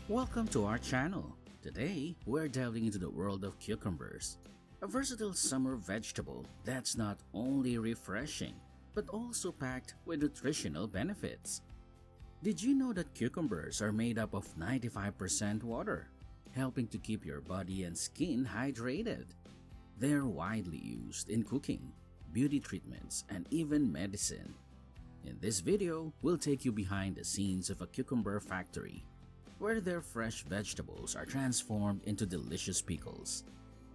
Welcome to our channel. Today, we're delving into the world of cucumbers, a versatile summer vegetable that's not only refreshing, but also packed with nutritional benefits. Did you know that cucumbers are made up of 95% water, helping to keep your body and skin hydrated? They're widely used in cooking, beauty treatments, and even medicine. In this video, we'll take you behind the scenes of a cucumber factory, where their fresh vegetables are transformed into delicious pickles.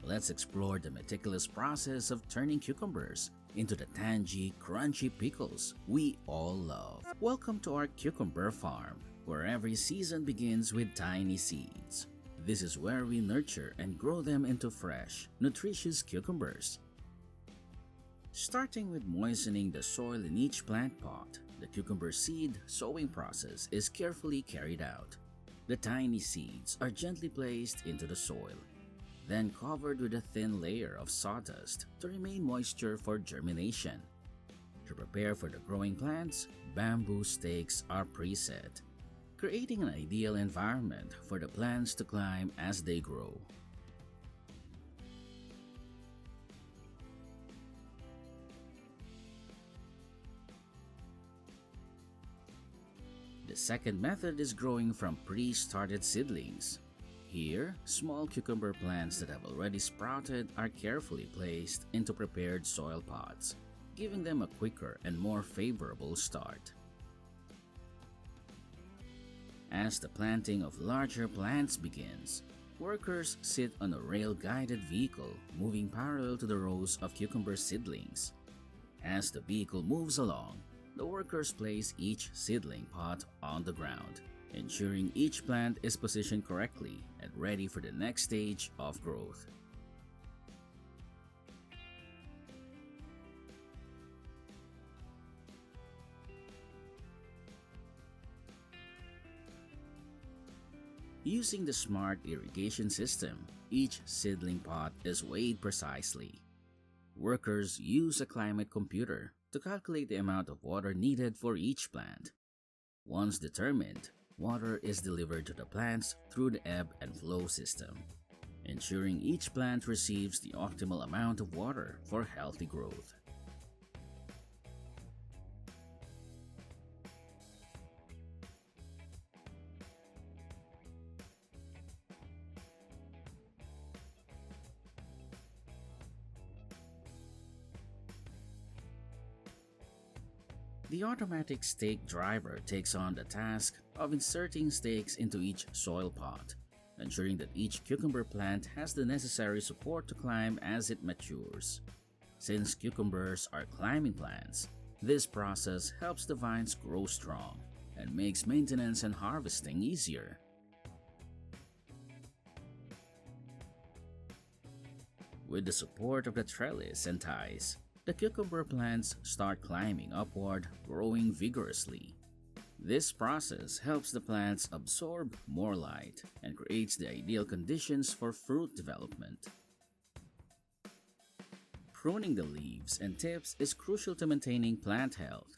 Let's explore the meticulous process of turning cucumbers into the tangy, crunchy pickles we all love. Welcome to our cucumber farm, where every season begins with tiny seeds. This is where we nurture and grow them into fresh, nutritious cucumbers. Starting with moistening the soil in each plant pot, the cucumber seed sowing process is carefully carried out. The tiny seeds are gently placed into the soil, then covered with a thin layer of sawdust to remain moisture for germination. To prepare for the growing plants, bamboo stakes are preset, creating an ideal environment for the plants to climb as they grow. The second method is growing from pre-started seedlings. Here, small cucumber plants that have already sprouted are carefully placed into prepared soil pots, giving them a quicker and more favorable start. As the planting of larger plants begins, workers sit on a rail-guided vehicle moving parallel to the rows of cucumber seedlings. As the vehicle moves along, the workers place each seedling pot on the ground, ensuring each plant is positioned correctly and ready for the next stage of growth. Using the smart irrigation system, each seedling pot is weighed precisely. Workers use a climate computer to calculate the amount of water needed for each plant. Once determined, water is delivered to the plants through the ebb and flow system, ensuring each plant receives the optimal amount of water for healthy growth. The automatic stake driver takes on the task of inserting stakes into each soil pot, ensuring that each cucumber plant has the necessary support to climb as it matures. Since cucumbers are climbing plants, this process helps the vines grow strong and makes maintenance and harvesting easier. With the support of the trellis and ties, the cucumber plants start climbing upward, growing vigorously. This process helps the plants absorb more light and creates the ideal conditions for fruit development. Pruning the leaves and tips is crucial to maintaining plant health.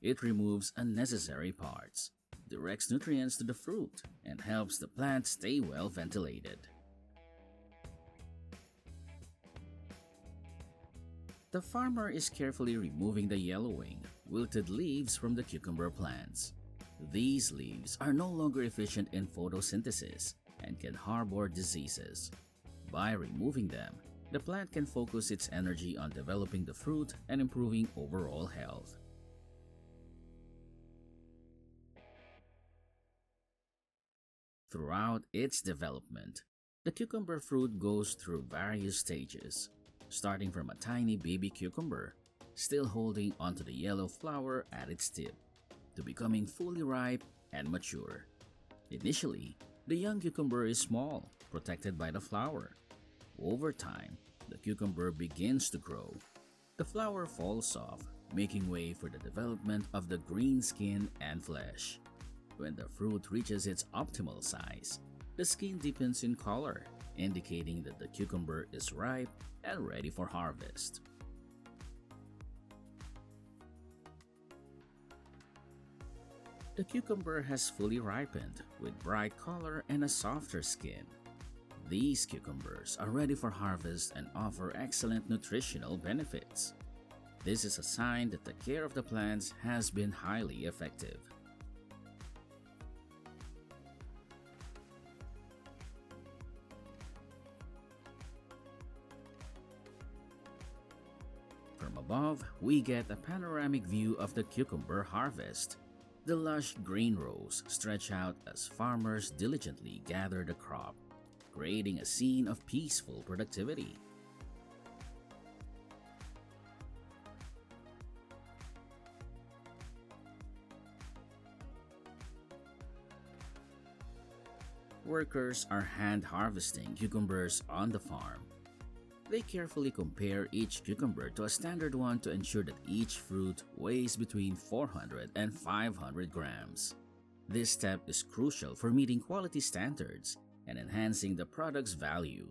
It removes unnecessary parts, directs nutrients to the fruit, and helps the plant stay well ventilated. The farmer is carefully removing the yellowing, wilted leaves from the cucumber plants. These leaves are no longer efficient in photosynthesis and can harbor diseases. By removing them, the plant can focus its energy on developing the fruit and improving overall health. Throughout its development, the cucumber fruit goes through various stages, starting from a tiny baby cucumber, still holding onto the yellow flower at its tip, to becoming fully ripe and mature. Initially, the young cucumber is small, protected by the flower. Over time, the cucumber begins to grow. The flower falls off, making way for the development of the green skin and flesh. When the fruit reaches its optimal size, the skin deepens in color, indicating that the cucumber is ripe and ready for harvest. The cucumber has fully ripened with bright color and a softer skin. These cucumbers are ready for harvest and offer excellent nutritional benefits. This is a sign that the care of the plants has been highly effective. From above, we get a panoramic view of the cucumber harvest. The lush green rows stretch out as farmers diligently gather the crop, creating a scene of peaceful productivity. Workers are hand harvesting cucumbers on the farm. They carefully compare each cucumber to a standard one to ensure that each fruit weighs between 400 and 500 grams. This step is crucial for meeting quality standards and enhancing the product's value.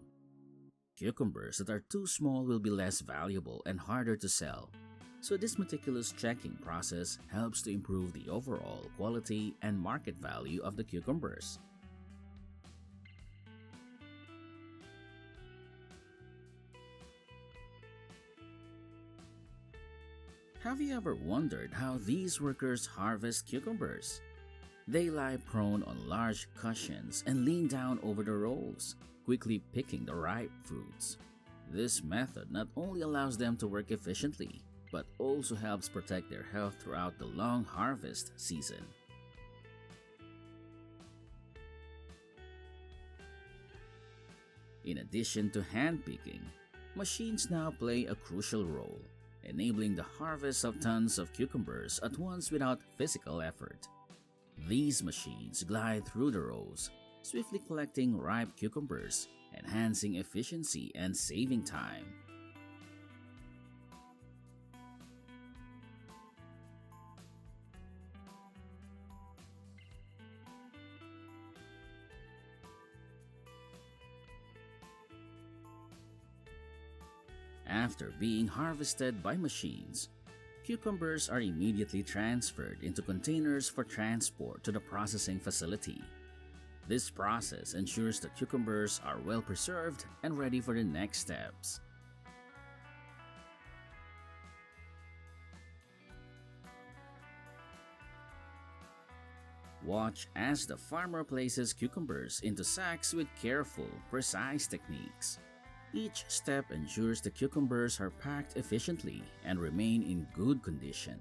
Cucumbers that are too small will be less valuable and harder to sell, so this meticulous checking process helps to improve the overall quality and market value of the cucumbers. Have you ever wondered how these workers harvest cucumbers? They lie prone on large cushions and lean down over the rows, quickly picking the ripe fruits. This method not only allows them to work efficiently, but also helps protect their health throughout the long harvest season. In addition to hand picking, machines now play a crucial role, enabling the harvest of tons of cucumbers at once without physical effort. These machines glide through the rows, swiftly collecting ripe cucumbers, enhancing efficiency and saving time. After being harvested by machines, cucumbers are immediately transferred into containers for transport to the processing facility. This process ensures the cucumbers are well preserved and ready for the next steps. Watch as the farmer places cucumbers into sacks with careful, precise techniques. Each step ensures the cucumbers are packed efficiently and remain in good condition.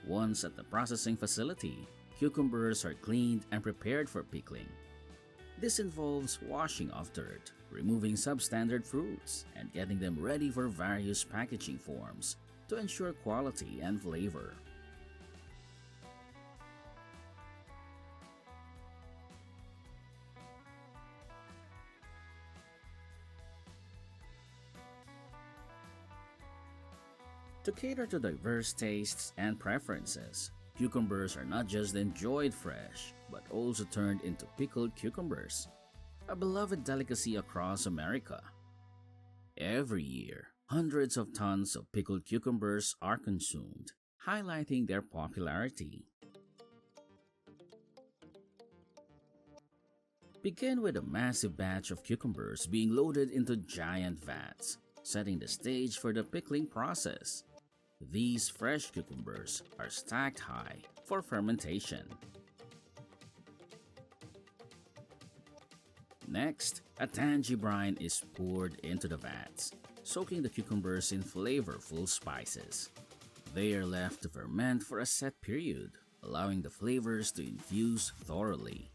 Once at the processing facility, cucumbers are cleaned and prepared for pickling. This involves washing off dirt, removing substandard fruits, and getting them ready for various packaging forms to ensure quality and flavor. To cater to diverse tastes and preferences, cucumbers are not just enjoyed fresh, but also turned into pickled cucumbers, a beloved delicacy across America. Every year, hundreds of tons of pickled cucumbers are consumed, highlighting their popularity. Begin with a massive batch of cucumbers being loaded into giant vats, setting the stage for the pickling process. These fresh cucumbers are stacked high for fermentation. Next, a tangy brine is poured into the vats, soaking the cucumbers in flavorful spices. They are left to ferment for a set period, allowing the flavors to infuse thoroughly.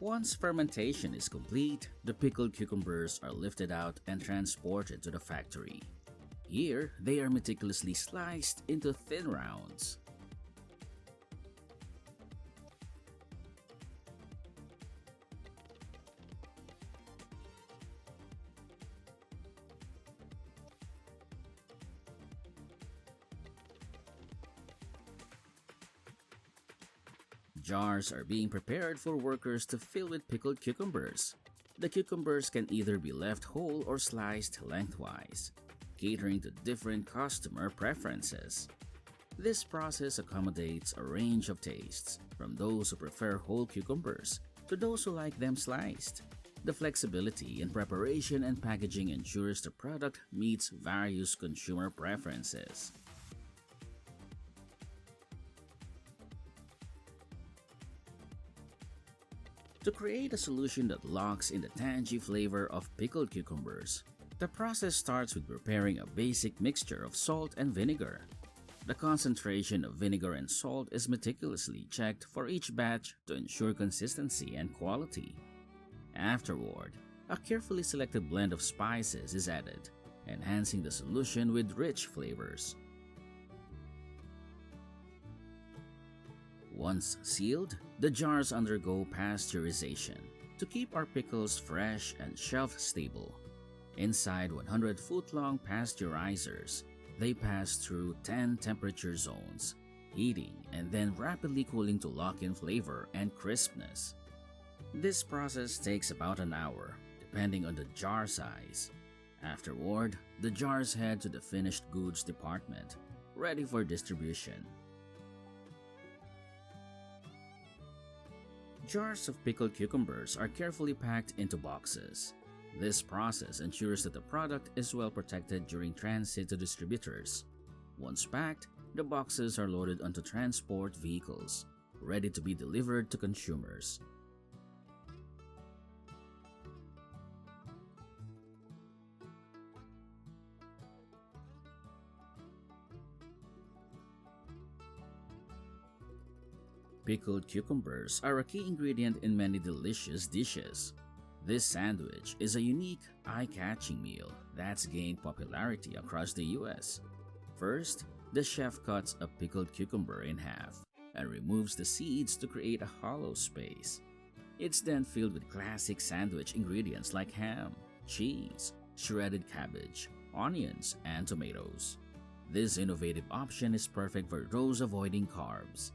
Once fermentation is complete, the pickled cucumbers are lifted out and transported to the factory. Here, they are meticulously sliced into thin rounds. Jars are being prepared for workers to fill with pickled cucumbers. The cucumbers can either be left whole or sliced lengthwise, catering to different customer preferences. This process accommodates a range of tastes, from those who prefer whole cucumbers to those who like them sliced. The flexibility in preparation and packaging ensures the product meets various consumer preferences. To create a solution that locks in the tangy flavor of pickled cucumbers, the process starts with preparing a basic mixture of salt and vinegar. The concentration of vinegar and salt is meticulously checked for each batch to ensure consistency and quality. Afterward, a carefully selected blend of spices is added, enhancing the solution with rich flavors. Once sealed, the jars undergo pasteurization to keep our pickles fresh and shelf-stable. Inside 100-foot-long pasteurizers, they pass through 10 temperature zones, heating and then rapidly cooling to lock in flavor and crispness. This process takes about an hour, depending on the jar size. Afterward, the jars head to the finished goods department, ready for distribution. Jars of pickled cucumbers are carefully packed into boxes. This process ensures that the product is well protected during transit to distributors. Once packed, the boxes are loaded onto transport vehicles, ready to be delivered to consumers. Pickled cucumbers are a key ingredient in many delicious dishes. This sandwich is a unique, eye-catching meal that's gained popularity across the US. First, the chef cuts a pickled cucumber in half and removes the seeds to create a hollow space. It's then filled with classic sandwich ingredients like ham, cheese, shredded cabbage, onions, and tomatoes. This innovative option is perfect for those avoiding carbs.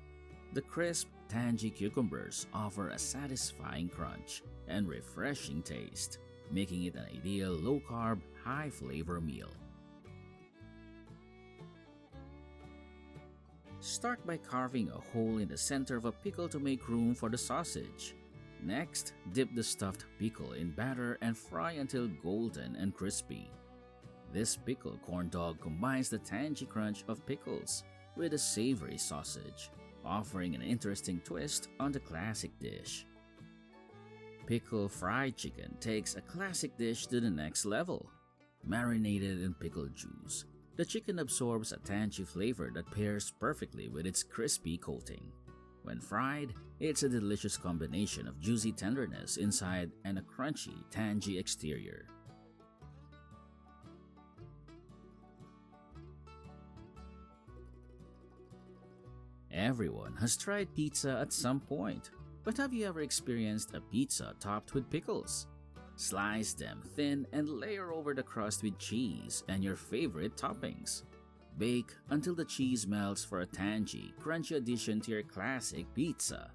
The crisp, tangy cucumbers offer a satisfying crunch and refreshing taste, making it an ideal low-carb, high-flavor meal. Start by carving a hole in the center of a pickle to make room for the sausage. Next, dip the stuffed pickle in batter and fry until golden and crispy. This pickle corn dog combines the tangy crunch of pickles with a savory sausage, offering an interesting twist on the classic dish. Pickle fried chicken takes a classic dish to the next level. Marinated in pickle juice, the chicken absorbs a tangy flavor that pairs perfectly with its crispy coating. When fried, it's a delicious combination of juicy tenderness inside and a crunchy, tangy exterior. Everyone has tried pizza at some point, but have you ever experienced a pizza topped with pickles? Slice them thin and layer over the crust with cheese and your favorite toppings. Bake until the cheese melts for a tangy, crunchy addition to your classic pizza.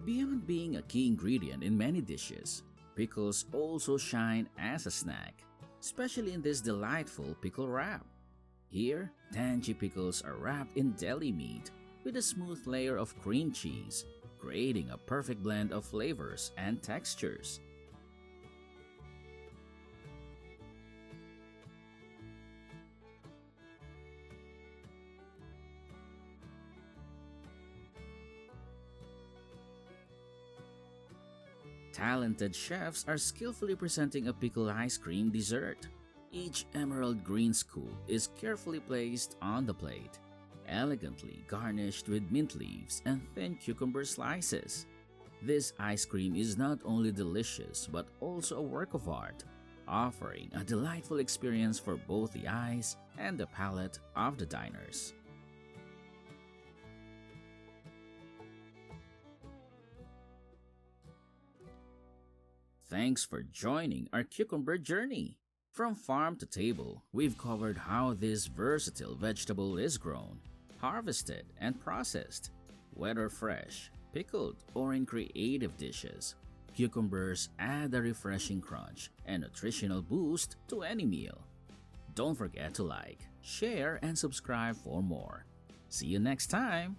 Beyond being a key ingredient in many dishes, pickles also shine as a snack, especially in this delightful pickle wrap. Here, tangy pickles are wrapped in deli meat with a smooth layer of cream cheese, creating a perfect blend of flavors and textures. Talented chefs are skillfully presenting a pickle ice cream dessert. Each emerald green scoop is carefully placed on the plate, elegantly garnished with mint leaves and thin cucumber slices. This ice cream is not only delicious but also a work of art, offering a delightful experience for both the eyes and the palate of the diners. Thanks for joining our cucumber journey. From farm to table, we've covered how this versatile vegetable is grown, harvested, and processed. Whether fresh, pickled, or in creative dishes, cucumbers add a refreshing crunch and nutritional boost to any meal. Don't forget to like, share, and subscribe for more. See you next time!